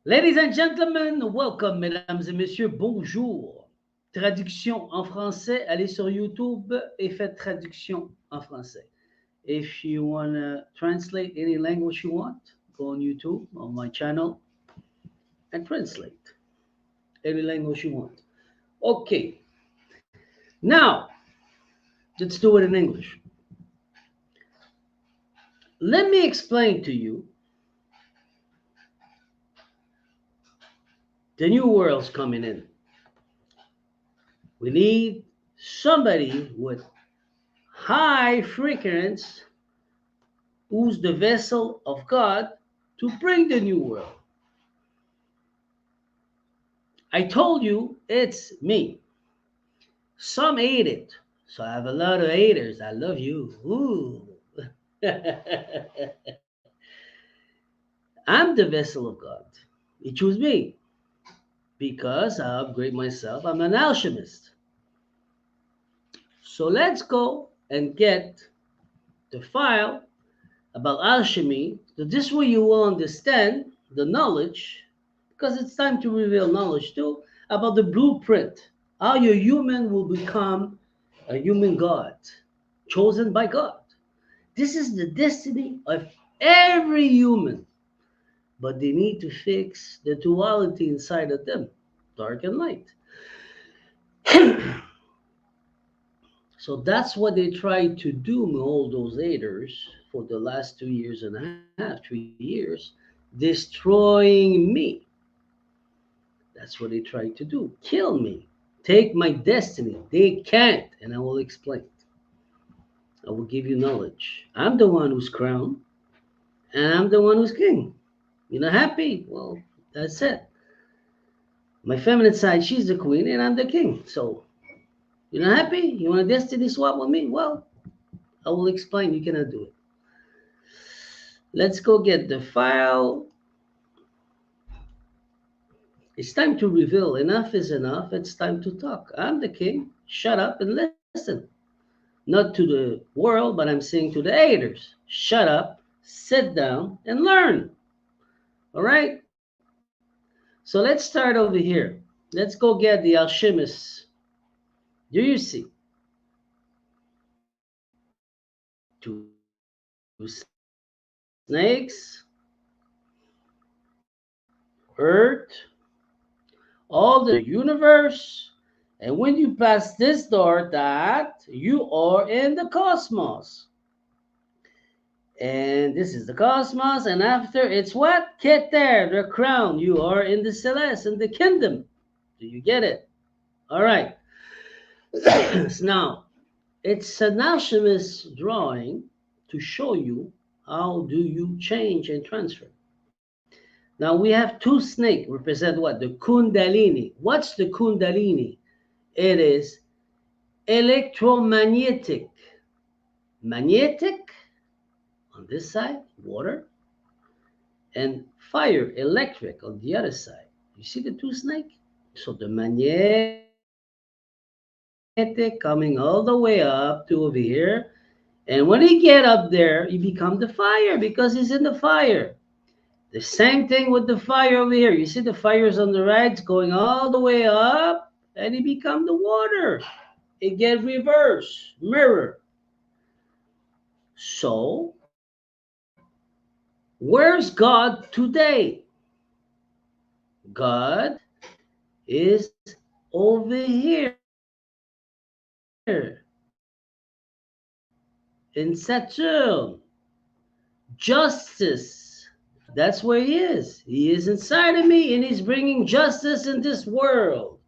Ladies and gentlemen, welcome, mesdames et messieurs, bonjour. Traduction en français, allez sur YouTube et faites traduction en français. If you want to translate any language you want, go on YouTube, on my channel, and translate any language you want. Okay, now let's do it in English. Let me explain to you the new world's coming in. We need somebody with high frequency who's the vessel of God to bring the new world. I told you it's me. Some hate it. So I have a lot of haters. I love you. Ooh. I'm the vessel of God. He chose me because I upgrade myself. I'm an alchemist. So let's go and get the file about alchemy. So this way you will understand the knowledge, because it's time to reveal knowledge too, about the blueprint, how your human will become a human God, chosen by God. This is the destiny of every human, but they need to fix the duality inside of them, dark and light. So that's what they tried to do with all those haters for the last 2 years and a half, 3 years, destroying me. That's what they tried to do. Kill me. Take my destiny. They can't. And I will explain. I will give you knowledge. I'm the one who's crowned, and I'm the one who's king. You're not happy? Well, that's it. My feminine side, she's the queen, and I'm the king. So, you're not happy? You want a destiny swap with me? Well, I will explain. You cannot do it. Let's go get the file. It's time to reveal. Enough is enough. It's time to talk. I'm the king. Shut up and listen. Not to the world, but I'm saying to the haters. Shut up, sit down, and learn. All right? So let's start over here. Let's go get the alchemists. Do you see? Two snakes, earth, all the universe. And when you pass this door, that you are in the cosmos. And this is the cosmos, and after it's what? Keter, the crown. You are in the celeste, in the kingdom. Do you get it? All right. So now, it's an alchemist drawing to show you how do you change and transfer. Now we have two snakes represent what? The kundalini. What's the kundalini? It is electromagnetic. Magnetic on this side, water, and fire, electric on the other side. You see the two snakes? So the magnetic coming all the way up to over here. And when he get up there, he become the fire because he's in the fire. The same thing with the fire over here. You see the fires on the right going all the way up, and he become the water. It get reverse, mirror. So, where's God today? God is over here in Saturn. Justice. That's where he is. He is inside of me and he's bringing justice in this world.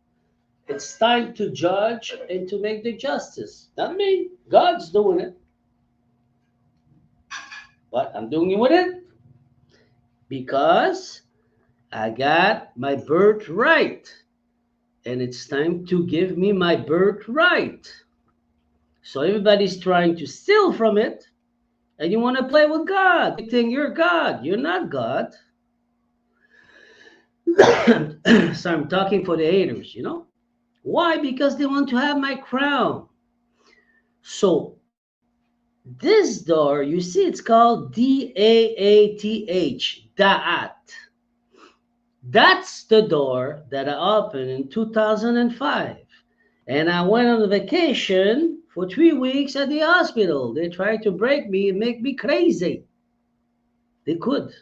It's time to judge and to make the justice. Not me. God's doing it. But I'm doing it with it because I got my birthright. And it's time to give me my birthright. So everybody's trying to steal from it. And you want to play with God. You think you're God. You're not God. So I'm talking for the haters, you know? Why? Because they want to have my crown. So this door, you see, it's called Daath. Da'at. That's the door that I opened in 2005. And I went on vacation for 3 weeks at the hospital. They tried to break me and make me crazy. They could.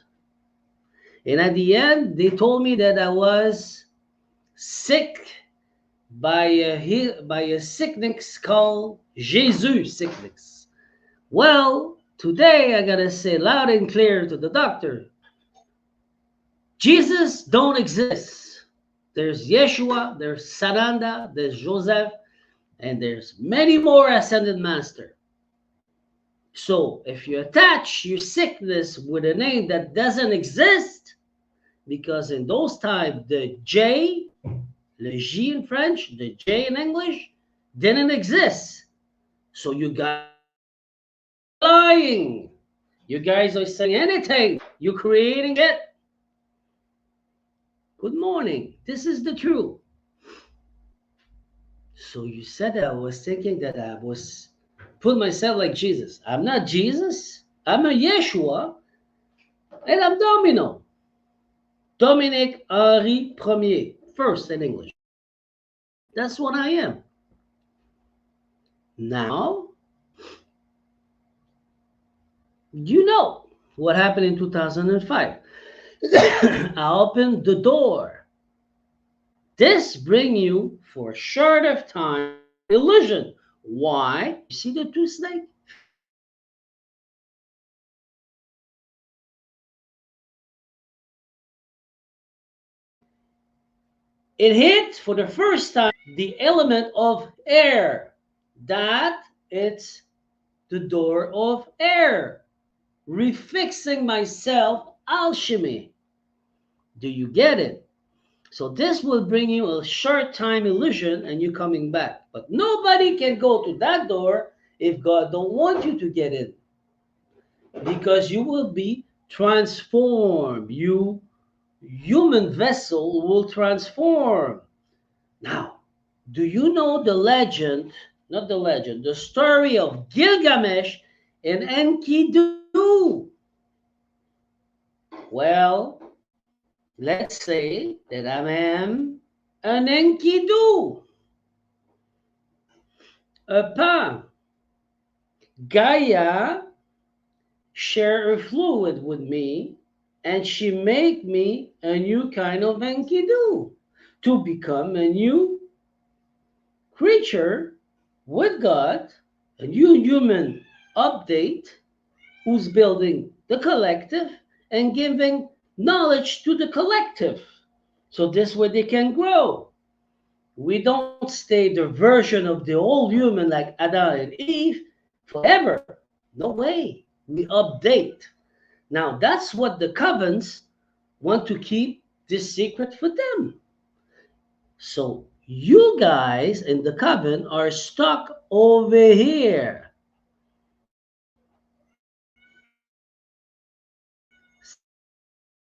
And at the end, they told me that I was sick by a sickness called Jesus sickness. Well, today I gotta say loud and clear to the doctor, Jesus don't exist. There's Yeshua, there's Sananda, there's Joseph, and there's many more ascended master. So if you attach your sickness with a name that doesn't exist, because in those times the J, le J in French, the J in English, didn't exist. So you guys are lying. You guys are saying anything. You're creating it. Good morning. This is the truth. So you said that I was thinking that I was put myself like Jesus. I'm not Jesus. I'm a Yeshua, and I'm Domino. Dominic Henri Premier, first in English. That's what I am. Now, you know what happened in 2005. I opened the door. This bring you for a short of time illusion. Why? You see the two snakes? It hit for the first time the element of air. That it's the door of air. Refixing myself alchemy. Do you get it? So this will bring you a short time illusion and you coming back. But nobody can go to that door if God don't want you to get in. Because you will be transformed. You human vessel will transform. Now, do you know the legend, not the legend, the story of Gilgamesh and Enkidu? Well, let's say that I am an Enkidu, a pan. Gaia share a fluid with me and she make me a new kind of Enkidu to become a new creature with God, a new human update who's building the collective and giving knowledge to the collective. So this way they can grow. We don't stay the version of the old human like Adam and Eve forever. No way. We update. Now that's what the covens want to keep this secret for them. So you guys in the coven are stuck over here.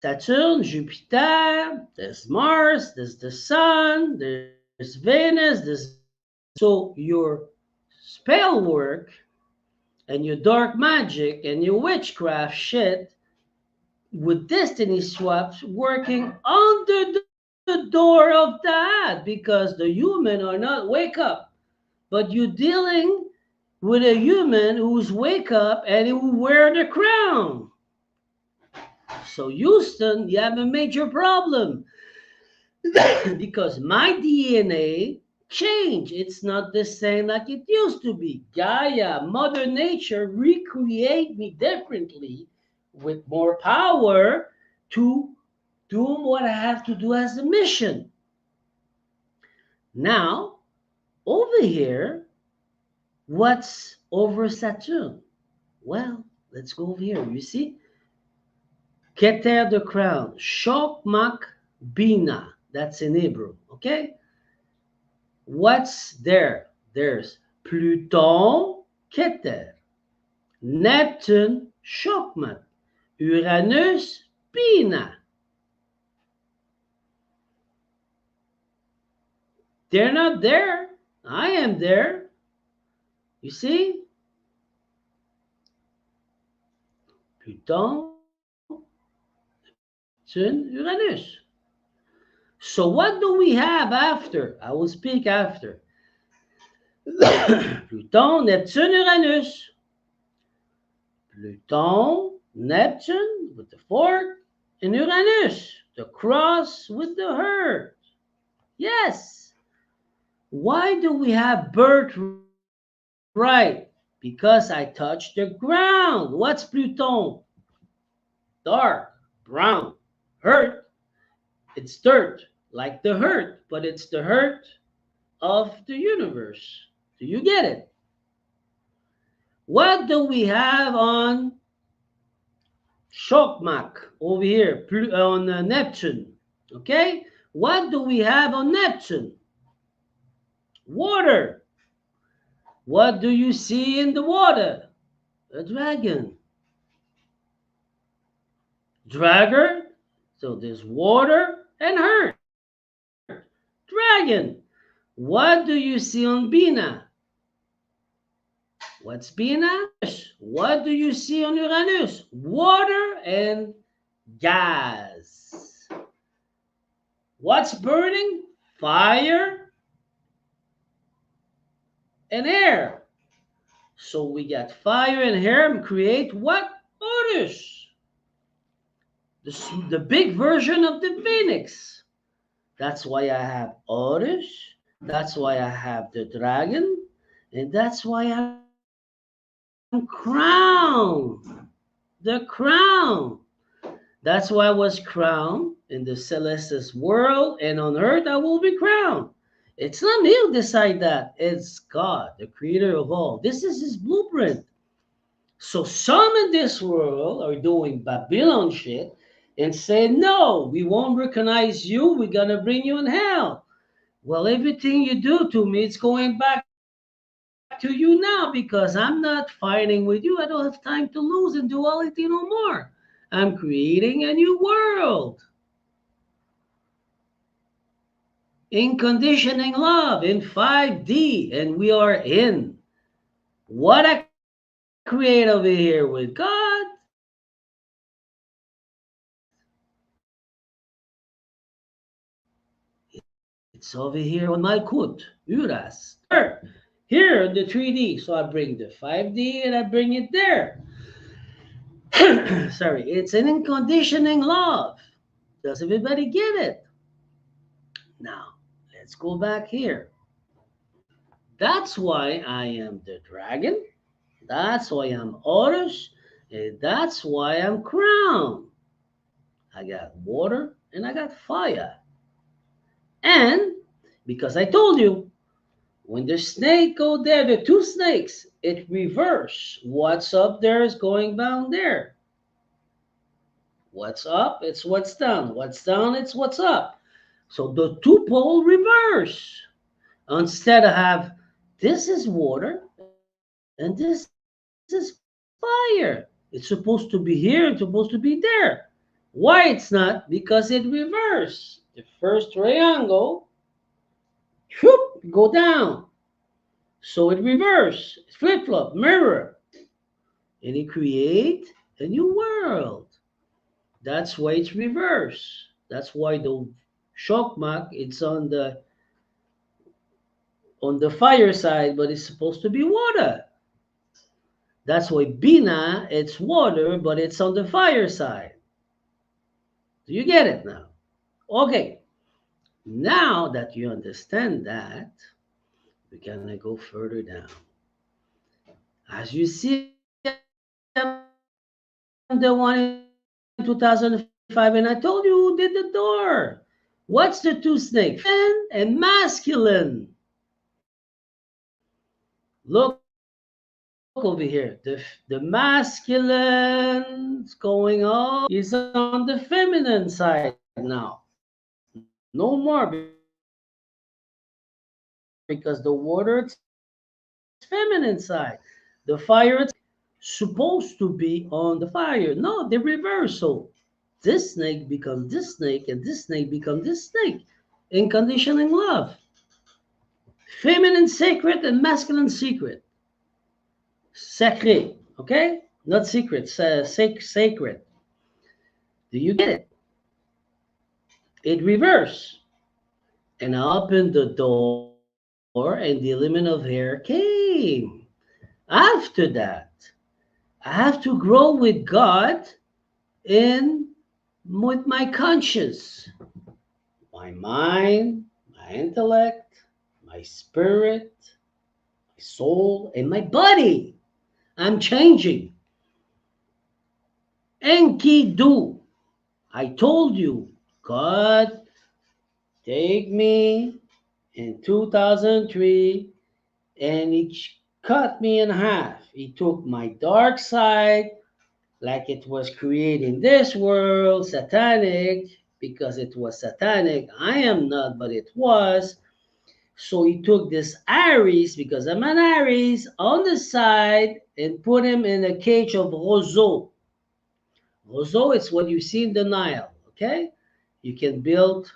Saturn, Jupiter, there's Mars, there's the Sun, there's Venus, there's so your spell work and your dark magic and your witchcraft shit with destiny swaps working under the door of that because the human are not wake up, but you're dealing with a human who's wake up and who wear the crown. So Houston, you have a major problem because my DNA changed. It's not the same like it used to be. Gaia, Mother Nature, recreate me differently with more power to do what I have to do as a mission. Now, over here, what's over Saturn? Well, let's go over here. You see? Keter the crown, Shokmak Bina. That's in Hebrew. Okay? What's there? There's Pluton, Keter, Neptune, Shokmat, Uranus, Bina. They're not there. I am there. You see? Pluton, Neptune, Uranus. So what do we have after? I will speak after. Pluton, Neptune, Uranus. Pluton, Neptune with the fork, and Uranus, the cross with the herd. Yes. Why do we have birthright? Because I touched the ground. What's Pluton? Dark, brown. Hurt, it's dirt, like the hurt, but it's the hurt of the universe. Do you get it? What do we have on Chokmak over here on Neptune? Okay, what do we have on Neptune? Water. What do you see in the water? A dragon. Dragger. So there's water and hurt. Dragon. What do you see on Bina? What's Bina? What do you see on Uranus? Water and gas. What's burning? Fire and air. So we got fire and air and create what? Horus. The big version of the phoenix. That's why I have Horus. That's why I have the dragon. And that's why I'm crowned. The crown. That's why I was crowned in the celestial world, and on earth I will be crowned. It's not me who decide that. It's God, the creator of all. This is his blueprint. So some in this world are doing Babylon shit and say, no, we won't recognize you. We're going to bring you in hell. Well, everything you do to me, it's going back to you now because I'm not fighting with you. I don't have time to lose and duality no more. I'm creating a new world. In conditioning love in 5D, and we are in. What I create over here with God. It's over here on Malkut, Uras. Here in the 3D. So I bring the 5D and I bring it there. Sorry, it's an unconditioning love. Does everybody get it? Now, let's go back here. That's why I am the dragon. That's why I'm Horus. And that's why I'm crowned. I got water and I got fire. And because I told you, when the snake go there, the two snakes, it reverse. What's up there is going down there. What's up, it's what's down. What's down, it's what's up. So the two pole reverse. Instead of have, this is water and this is fire. It's supposed to be here and supposed to be there. Why it's not? Because it reverse. The first triangle, whoop, go down. So it reverse, flip-flop, mirror. And it create a new world. That's why it's reverse. That's why the Chokmak, it's on the fire side, but it's supposed to be water. That's why Bina, it's water, but it's on the fire side. Do you get it now? Okay. Now that you understand that, we're going to go further down. As you see, I'm the one in 2005, and I told you who did the door. What's the two snakes? Feminine and masculine. Look over here. The masculine is going on is on the feminine side now. No more because the water is feminine side. The fire is supposed to be on the fire. No, the reversal. This snake becomes this snake, and this snake becomes this snake. In conditioning love. Feminine sacred and masculine secret. Sacré, okay? Not secret, sacred. Do you get it? It reverse. And I opened the door, and the element of hair came. After that, I have to grow with God in with my conscience, my mind, my intellect, my spirit, my soul, and my body. I'm changing. Enkidu. I told you, God take me in 2003 and he cut me in half. He took my dark side, like it was creating this world, satanic, because it was satanic. I am not, but it was. So he took this Aries, because I'm an Aries, on the side and put him in a cage of roseau. Roseau is what you see in the Nile, okay? You can build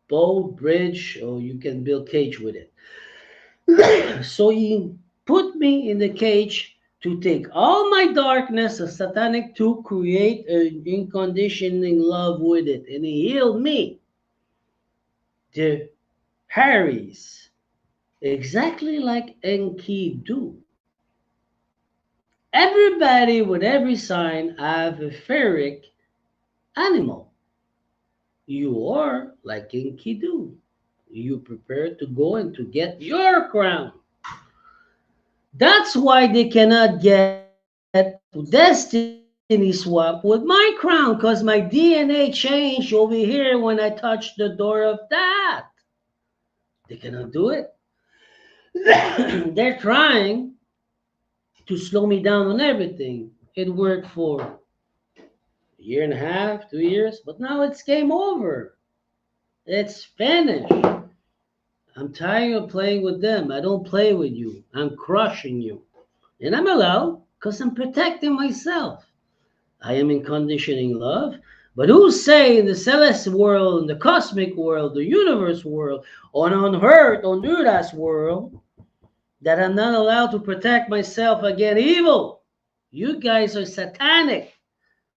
boat, bridge, or you can build cage with it. So he put me in the cage to take all my darkness of satanic to create an unconditioning love with it. And he healed me, the Harry's, exactly like Enkidu. Everybody with every sign have a ferric animal. You are like Enkidu. You prepare to go and to get your crown. That's why they cannot get to destiny swap with my crown, because my DNA changed over here when I touched the door of that. They cannot do it. They're trying to slow me down on everything. It worked for a year and a half, 2 years, but now it's game over. It's finished. I'm tired of playing with them. I don't play with you. I'm crushing you. And I'm allowed because I'm protecting myself. I am in conditioning love. But who say in the celestial world, in the cosmic world, the universe world, on earth, on Uras world, that I'm not allowed to protect myself against evil? You guys are satanic,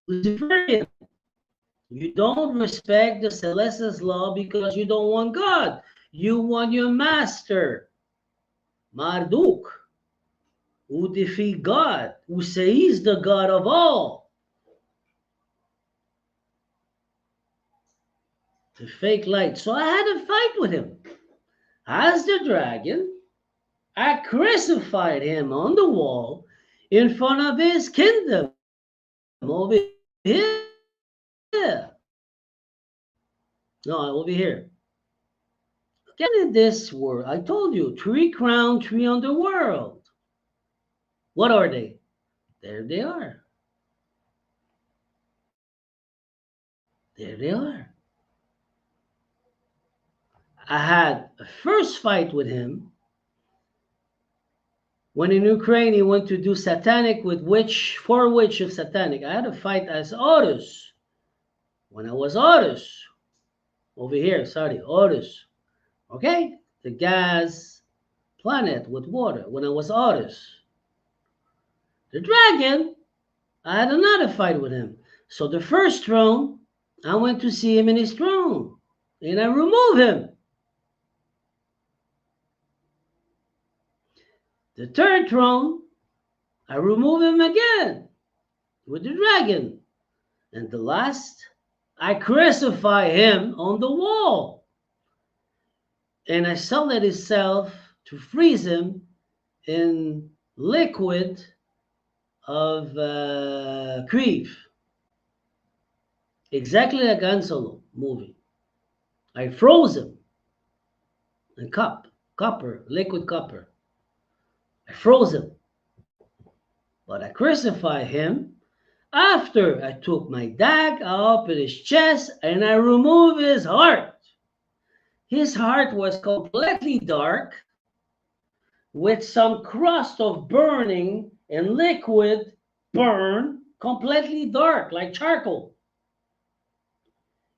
Luciferian. You don't respect the celestial law because you don't want God. You want your master, Marduk, who defeat God, who say he's the God of all. The fake light. So I had a fight with him. As the dragon, I crucified him on the wall in front of his kingdom over here. No, over here. Okay, in this world, I told you, three crown, three underworld. What are they? There they are. There they are. I had a first fight with him when in Ukraine he went to do satanic with witch, four witch of satanic. I had a fight as Horus. When I was Horus, over here, sorry, Horus. Okay? The gas planet with water. When I was Horus. The dragon, I had another fight with him. So the first throne, I went to see him in his throne. And I removed him. The third throne, I remove him again with the dragon. And the last, I crucify him on the wall. And I solid itself to freeze him in liquid of Creve. Exactly like Han Solo movie. I froze him in copper, liquid copper. I froze him. But I crucify him. After I took my dag, I opened his chest and I removed his heart. His heart was completely dark with some crust of burning and liquid burn, completely dark like charcoal.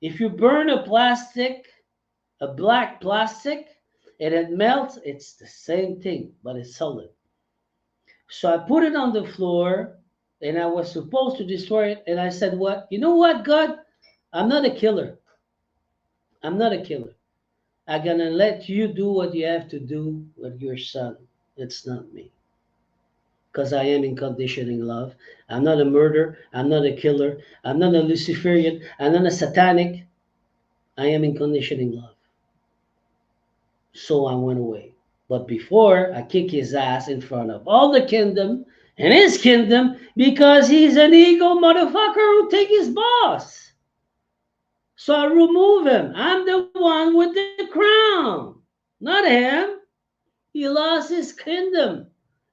If you burn a plastic, a black plastic, and it melts, it's the same thing, but it's solid. So I put it on the floor and I was supposed to destroy it. And I said, what? You know what, God? I'm not a killer. I'm not a killer. I'm gonna let you do what you have to do with your son. It's not me. Because I am in conditioning love. I'm not a murderer. I'm not a killer. I'm not a Luciferian. I'm not a satanic. I am in conditioning love. So I went away. But before, I kick his ass in front of all the kingdom and his kingdom because he's an ego motherfucker who take his boss. So I remove him. I'm the one with the crown, not him. He lost his kingdom.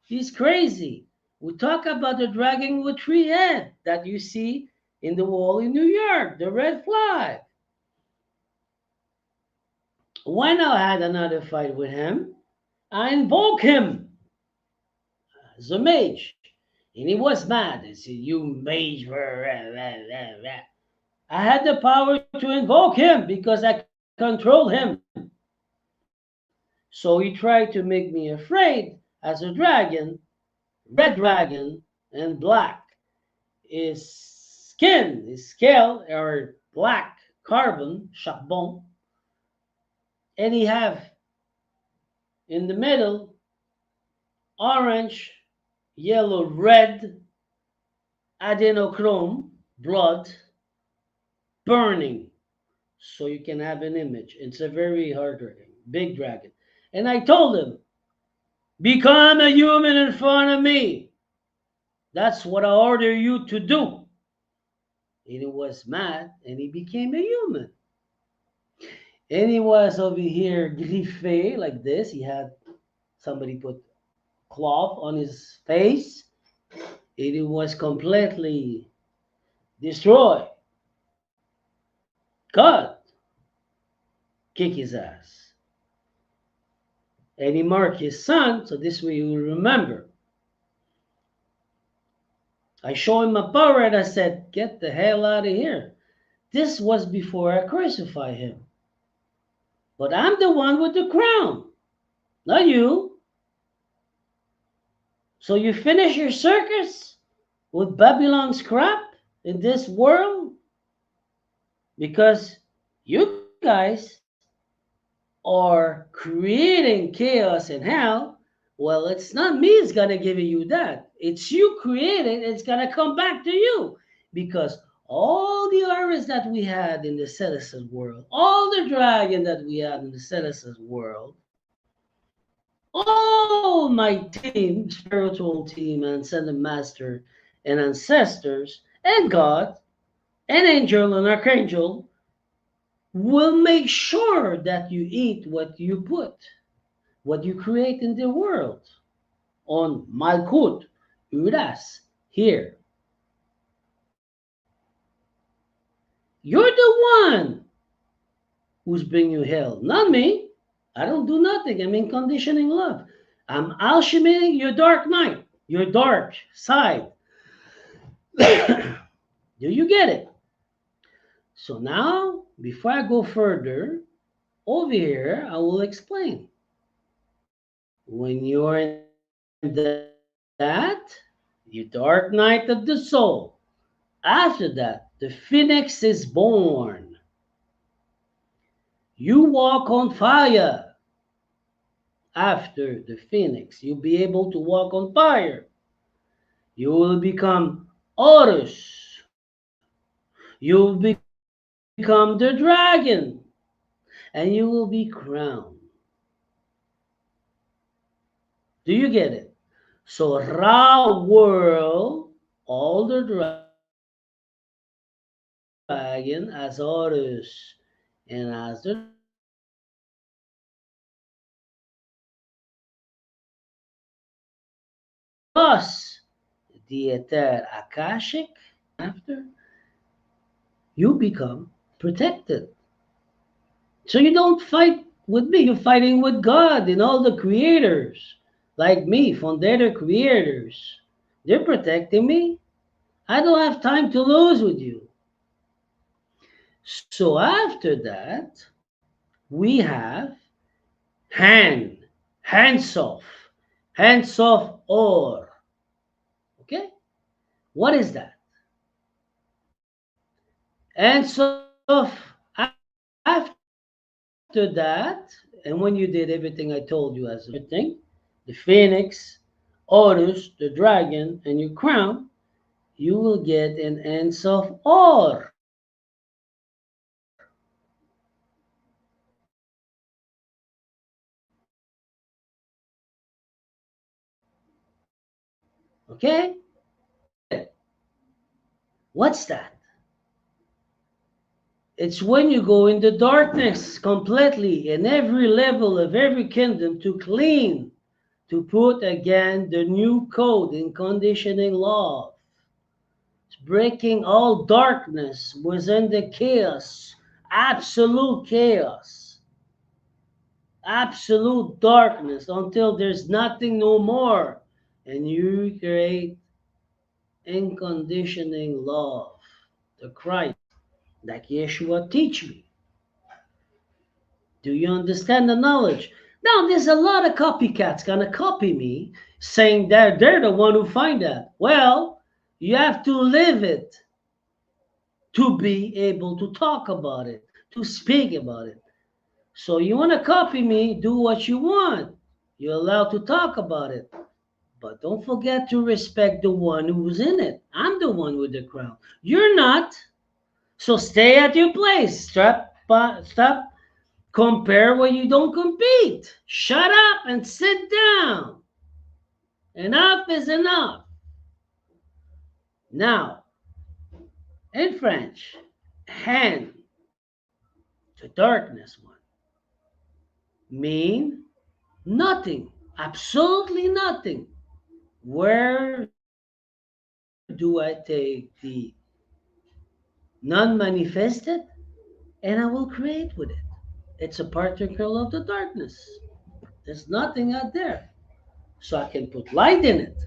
He's crazy. We talk about the dragon with three heads that you see in the wall in New York, the red flag. When I had another fight with him, I invoke him as a mage. And he was mad. He said, "You mage." Rah, rah, rah, rah." I had the power to invoke him because I control him. So he tried to make me afraid as a dragon, red dragon, and black. His skin, his scale are black carbon, charbon, and he have in the middle orange, yellow, red adenochrome blood burning. So you can have an image. It's a very hard dragon, big dragon. And I told him, become a human in front of me. That's what I order you to do. And he was mad and he became a human. And he was over here griffé like this. He had somebody put cloth on his face. And he was completely destroyed. God kick his ass. And he marked his son, so this way you will remember. I showed him my power and I said, get the hell out of here. This was before I crucified him. But I'm the one with the crown, not you. So you finish your circus with Babylon's crap in this world because you guys are creating chaos and hell. Well, it's not me that's gonna give you that. It's you created, it's gonna come back to you. Because all the auras that we had in the celestial world, all the dragon that we had in the celestial world, all my team, spiritual team, and ascended master, and ancestors, and God, and angel and archangel will make sure that you eat what you put, what you create in the world on Malkut, Uras, here. You're the one who's bringing you hell, not me. I don't do nothing. I'm in conditioning love. I'm alchemizing your dark night, your dark side. Do you get it? So now, before I go further, over here, I will explain. When you're in that, your dark night of the soul, after that, the phoenix is born. You walk on fire. After the phoenix, you'll be able to walk on fire. You will become Horus. You will become the dragon. And you will be crowned. Do you get it? So Ra world, all the dragon as Horus and as the dragon, plus the ether Akashic, after you become protected. So you don't fight with me, you're fighting with God and all the creators, like me, Fondator creators. They're protecting me. I don't have time to lose with you. So after that, we have hand, hands off or. Okay? What is that? Hands off after that, and when you did everything I told you as a thing, the phoenix, Horus, the dragon, and your crown, you will get an Ends of Or. Okay? What's that? It's when you go in the darkness completely in every level of every kingdom to clean, to put again the new code in conditioning law. It's breaking all darkness within the chaos, absolute chaos, absolute darkness until there's nothing no more. And you create unconditioning love, the Christ, like Yeshua teach me. Do you understand the knowledge? Now, there's a lot of copycats gonna copy me, saying that they're the one who find that. Well, you have to live it to be able to talk about it, to speak about it. So you want to copy me, do what you want. You're allowed to talk about it. But don't forget to respect the one who's in it. I'm the one with the crown. You're not. So stay at your place. Stop. Compare where you don't compete. Shut up and sit down. Enough is enough. Now, in French, hand, the darkness one, mean nothing. Absolutely nothing. Where do I take the non-manifested and I will create with it? It's a particle of the darkness. There's nothing out there. So I can put light in it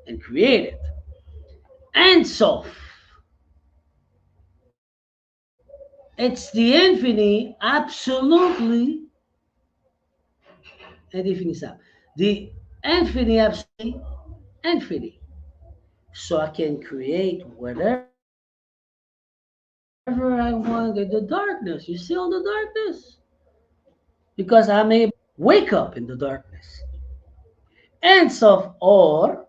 and create it. And so it's the infinity, absolutely, the infinity, absolutely, infinity. So I can create whatever I want in the darkness. You see all the darkness? Because I may wake up in the darkness. Ends of Or,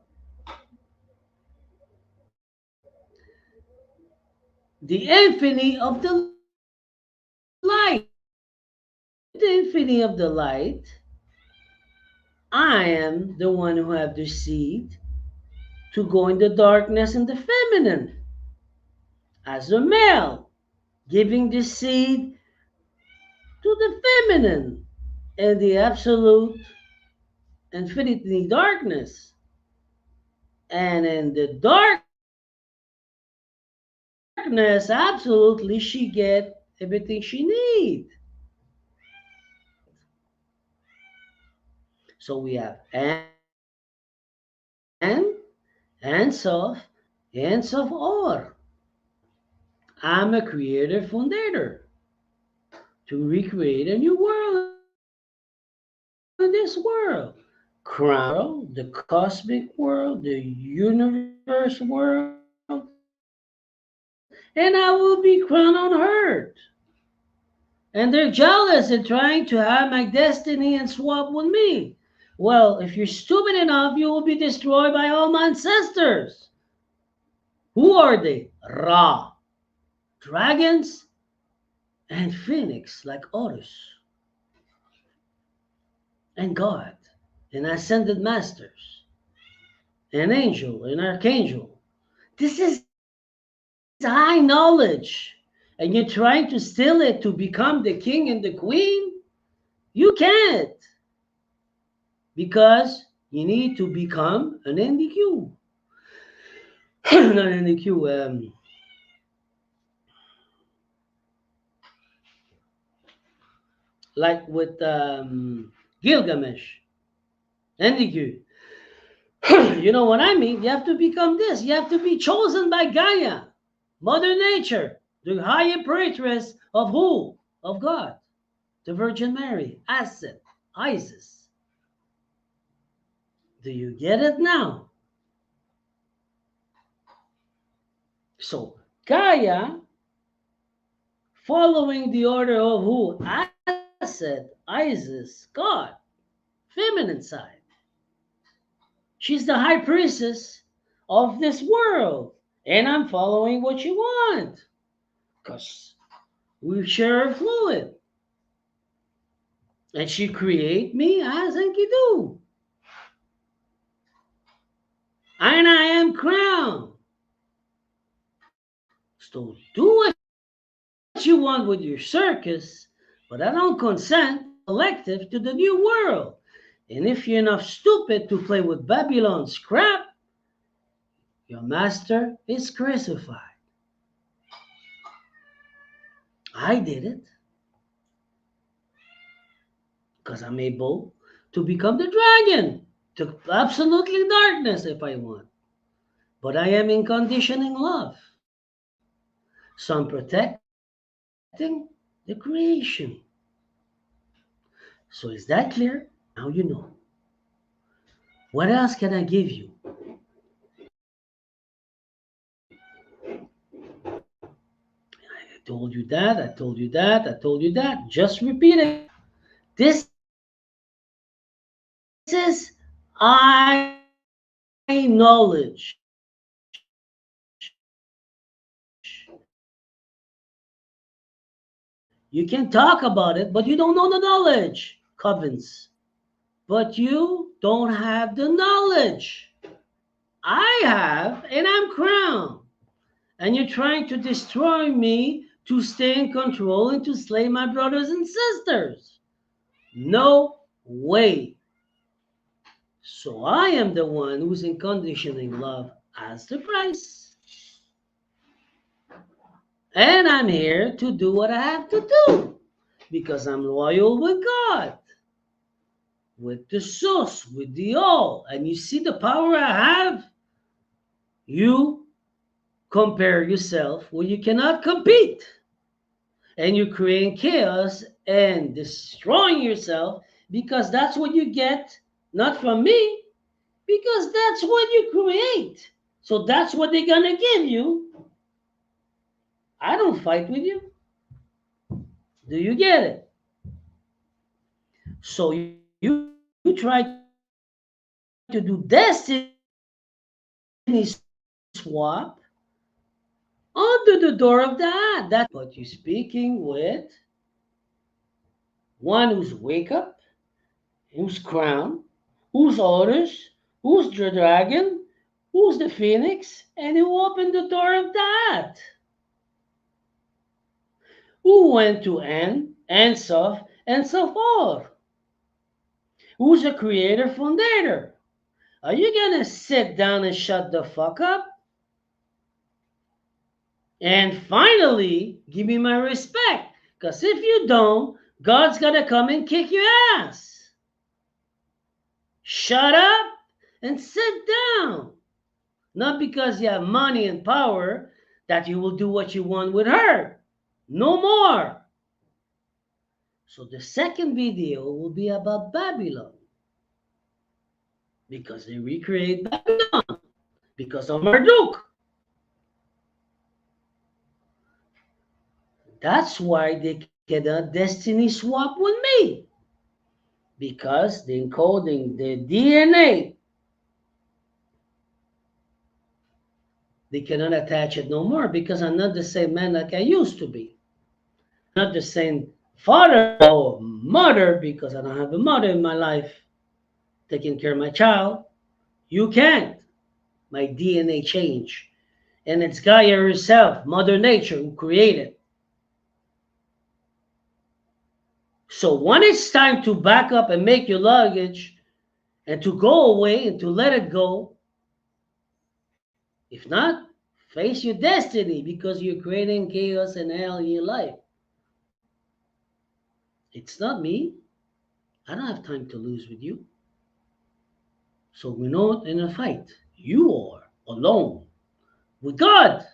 the infinity of the light. The infinity of the light, I am the one who have the seed to go in the darkness and the feminine as a male, giving the seed to the feminine and the absolute infinity darkness. And in the darkness, absolutely, she get everything she need. So we have and, ends of Or. I'm a creator fundator to recreate a new world in this world. Crown, the cosmic world, the universe world, and I will be crowned on earth. And they're jealous and trying to have my destiny and swap with me. Well, if you're stupid enough, you will be destroyed by all my ancestors. Who are they? Ra, dragons, and phoenix like Horus, and God, and ascended masters, an angel, an archangel. This is high knowledge. And you're trying to steal it to become the king and the queen? You can't. Because you need to become an NDQ. Not NDQ, like with Gilgamesh, NDQ. You know what I mean? You have to become this. You have to be chosen by Gaia, Mother Nature, the high imperatress of who? Of God, the Virgin Mary, Aset, Isis. Do you get it now? So Gaia, following the order of who? Set, Isis, God, feminine side. She's the high priestess of this world. And I'm following what you want. Because we share a fluid. And she create me as Enkidu. And I am crowned. So do what you want with your circus, but I don't consent collective to the new world. And if you're enough stupid to play with Babylon's crap, your master is crucified. I did it because I'm able to become the dragon, to absolutely darkness if I want. But I am in conditioning love. So I'm protecting the creation. So is that clear? Now you know. What else can I give you? I told you that, I told you that, I told you that. Just repeat it. This is I knowledge. You can talk about it, but you don't know the knowledge, Covens. But you don't have the knowledge. I have, and I'm crowned. And you're trying to destroy me to stay in control and to slay my brothers and sisters. No way. So I am the one who's in conditioning love as the price. And I'm here to do what I have to do because I'm loyal with God, with the source, with the all. And you see the power I have? You compare yourself where you cannot compete. And you're creating chaos and destroying yourself because that's what you get, not from me, because that's what you create. So that's what they're going to give you. I don't fight with you. Do you get it? So you try to do destiny swap under the door of that. But you're speaking with one who's wake up, who's crowned, who's orders, who's the dragon, who's the phoenix, and who opened the door of that? Who went to and so forth? Who's the creator fundator? Are you gonna sit down and shut the fuck up? And finally, give me my respect. Because if you don't, God's gonna come and kick your ass. Shut up and sit down. Not because you have money and power that you will do what you want with her. No more. So the second video will be about Babylon. Because they recreate Babylon. Because of Marduk. That's why they cannot destiny swap with me. Because they're encoding the DNA. They cannot attach it no more because I'm not the same man like I used to be. Not the same father or mother because I don't have a mother in my life taking care of my child. You can't. My DNA changed. And it's Gaia herself, Mother Nature, who created. So when it's time to back up and make your luggage and to go away and to let it go, if not, face your destiny because you're creating chaos and hell in your life. It's not me. I don't have time to lose with you. So we're not in a fight. You are alone with God.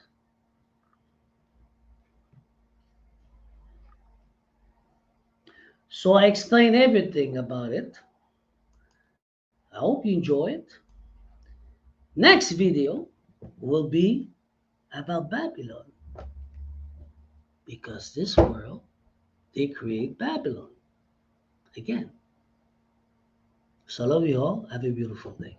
So I explained everything about it. I hope you enjoy it. Next video will be about Babylon. Because this world, they create Babylon. again. So I love you all. Have a beautiful day.